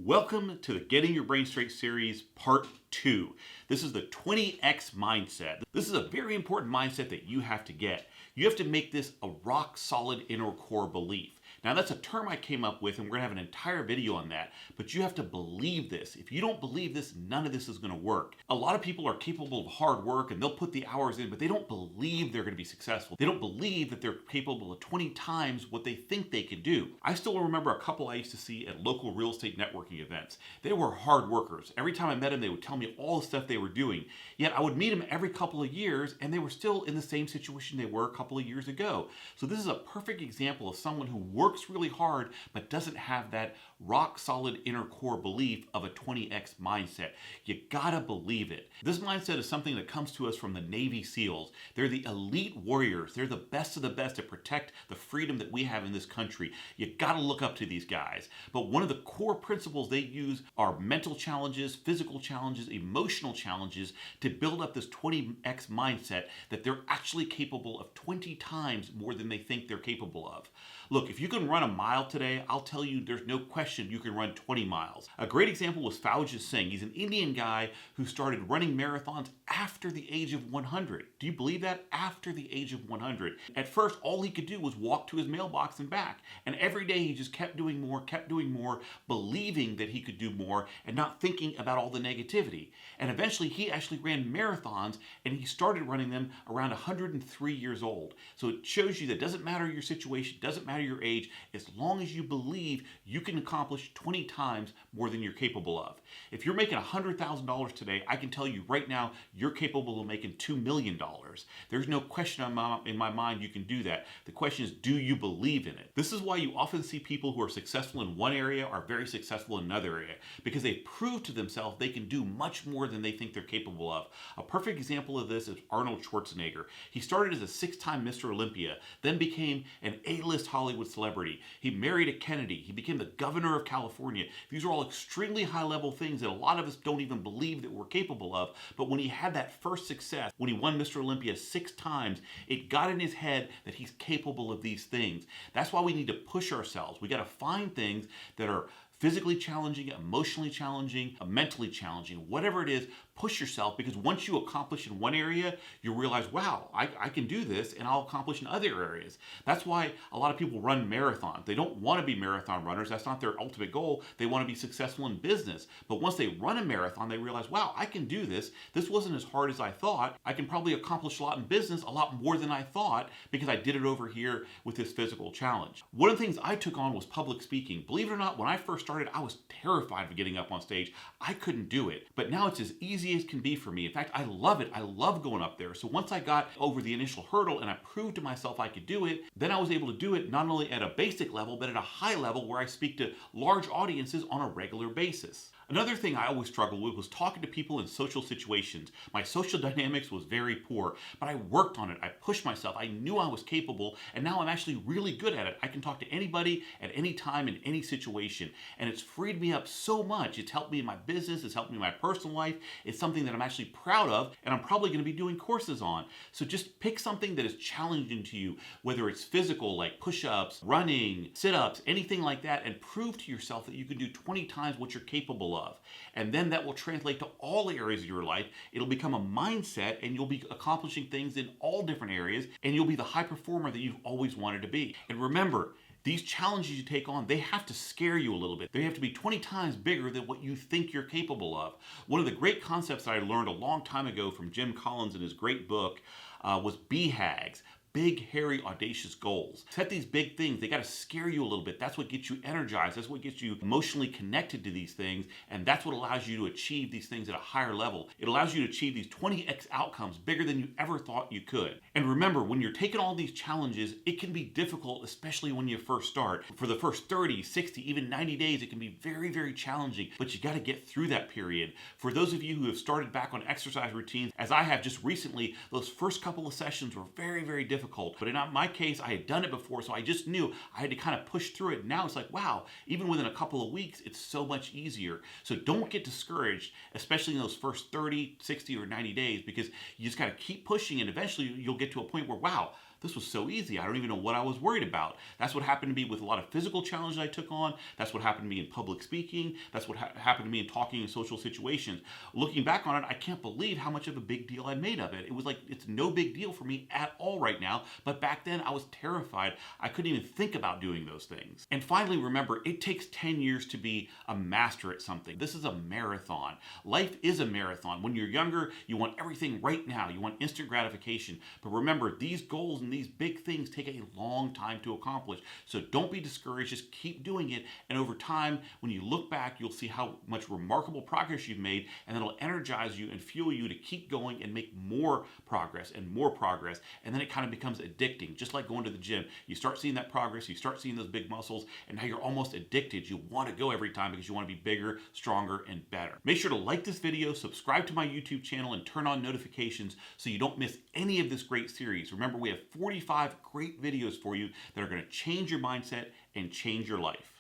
Welcome to the Getting Your Brain Straight series, part 2. This is the 20X mindset. This is a very important mindset that you have to get. You have to make this a rock solid inner core belief. Now that's a term I came up with and we're gonna have an entire video on that, but you have to believe this. If you don't believe this, none of this is gonna work. A lot of people are capable of hard work and they'll put the hours in, but they don't believe they're gonna be successful. They don't believe that they're capable of 20 times what they think they can do. I still remember a couple I used to see at local real estate networking events. They were hard workers. Every time I met them, they would tell me all the stuff they were doing. Yet I would meet them every couple of years and they were still in the same situation they were a couple of years ago. So this is a perfect example of someone who works really hard but doesn't have that rock solid inner core belief of a 20X mindset. You gotta believe it. This mindset is something that comes to us from the Navy SEALs. They're the elite warriors. They're the best of the best to protect the freedom that we have in this country. You gotta look up to these guys. But one of the core principles they use are mental challenges, physical challenges, emotional challenges to build up this 20X mindset that they're actually capable of 20 times more than they think they're capable of. Look, if you can run a mile today, I'll tell you there's no question you can run 20 miles. A great example was Fauja Singh. He's an Indian guy who started running marathons after the age of 100. Do you believe that? After the age of 100. At first, all he could do was walk to his mailbox and back. And every day he just kept doing more, believing that he could do more and not thinking about all the negativity. And eventually he actually ran marathons and he started running them around 103 years old. So it shows you that it doesn't matter your situation, doesn't matter your age, as long as you believe you can accomplish 20 times more than you're capable of. If you're making $100,000 today, I can tell you right now, you're capable of making $2 million. There's no question in my mind you can do that. The question is, do you believe in it? This is why you often see people who are successful in one area are very successful in another area, because they prove to themselves they can do much more than they think they're capable of. A perfect example of this is Arnold Schwarzenegger. He started as a 6-time Mr. Olympia, then became an A-list Hollywood celebrity. He married a Kennedy. He became the governor of California. These are all extremely high-level things that a lot of us don't even believe that we're capable of. But when he had that first success, when he won Mr. Olympia 6 times, it got in his head that he's capable of these things. That's why we need to push ourselves. We got to find things that are physically challenging, emotionally challenging, mentally challenging, whatever it is, push yourself, because once you accomplish in one area, you realize, wow, I can do this and I'll accomplish in other areas. That's why a lot of people run marathons. They don't want to be marathon runners. That's not their ultimate goal. They want to be successful in business. But once they run a marathon, they realize, wow, I can do this. This wasn't as hard as I thought. I can probably accomplish a lot in business, a lot more than I thought, because I did it over here with this physical challenge. One of the things I took on was public speaking. Believe it or not, when I first started, I was terrified of getting up on stage. I couldn't do it. But now it's as easy as can be for me. In fact, I love it. I love going up there. So once I got over the initial hurdle and I proved to myself I could do it, then I was able to do it not only at a basic level, but at a high level where I speak to large audiences on a regular basis. Another thing I always struggled with was talking to people in social situations. My social dynamics was very poor, but I worked on it. I pushed myself. I knew I was capable, and now I'm actually really good at it. I can talk to anybody at any time in any situation, and it's freed me up so much. It's helped me in my business. It's helped me in my personal life. It's something that I'm actually proud of, and I'm probably going to be doing courses on. So just pick something that is challenging to you, whether it's physical, like push-ups, running, sit-ups, anything like that, and prove to yourself that you can do 20 times what you're capable of. And then that will translate to all areas of your life. It'll become a mindset and you'll be accomplishing things in all different areas, and you'll be the high performer that you've always wanted to be. And remember, these challenges you take on, they have to scare you a little bit. They have to be 20 times bigger than what you think you're capable of. One of the great concepts that I learned a long time ago from Jim Collins in his great book was BHAGs. Big, hairy, audacious goals. Set these big things. They got to scare you a little bit. That's what gets you energized. That's what gets you emotionally connected to these things. And that's what allows you to achieve these things at a higher level. It allows you to achieve these 20X outcomes bigger than you ever thought you could. And remember, when you're taking all these challenges, it can be difficult, especially when you first start. For the first 30, 60, even 90 days, it can be very, very challenging, but you got to get through that period. For those of you who have started back on exercise routines, as I have just recently, those first couple of sessions were very, very difficult. But in my case, I had done it before, so I just knew I had to kind of push through it. Now it's like, wow, even within a couple of weeks, it's so much easier. So don't get discouraged, especially in those first 30, 60, or 90 days, because you just got to keep pushing, and eventually you'll get to a point where, wow, this was so easy. I don't even know what I was worried about. That's what happened to me with a lot of physical challenges I took on. That's what happened to me in public speaking. That's what happened to me in talking in social situations. Looking back on it, I can't believe how much of a big deal I made of it. It was like, it's no big deal for me at all right now. But back then I was terrified. I couldn't even think about doing those things. And finally, remember, it takes 10 years to be a master at something. This is a marathon. Life is a marathon. When you're younger, you want everything right now. You want instant gratification. But remember, these goals and these big things take a long time to accomplish. So don't be discouraged. Just keep doing it. And over time, when you look back, you'll see how much remarkable progress you've made, and it'll energize you and fuel you to keep going and make more progress and more progress. And then it kind of becomes addicting, just like going to the gym. You start seeing that progress, you start seeing those big muscles, and now you're almost addicted. You want to go every time because you want to be bigger, stronger, and better. Make sure to like this video, subscribe to my YouTube channel, and turn on notifications so you don't miss any of this great series. Remember, we have 45 great videos for you that are going to change your mindset and change your life.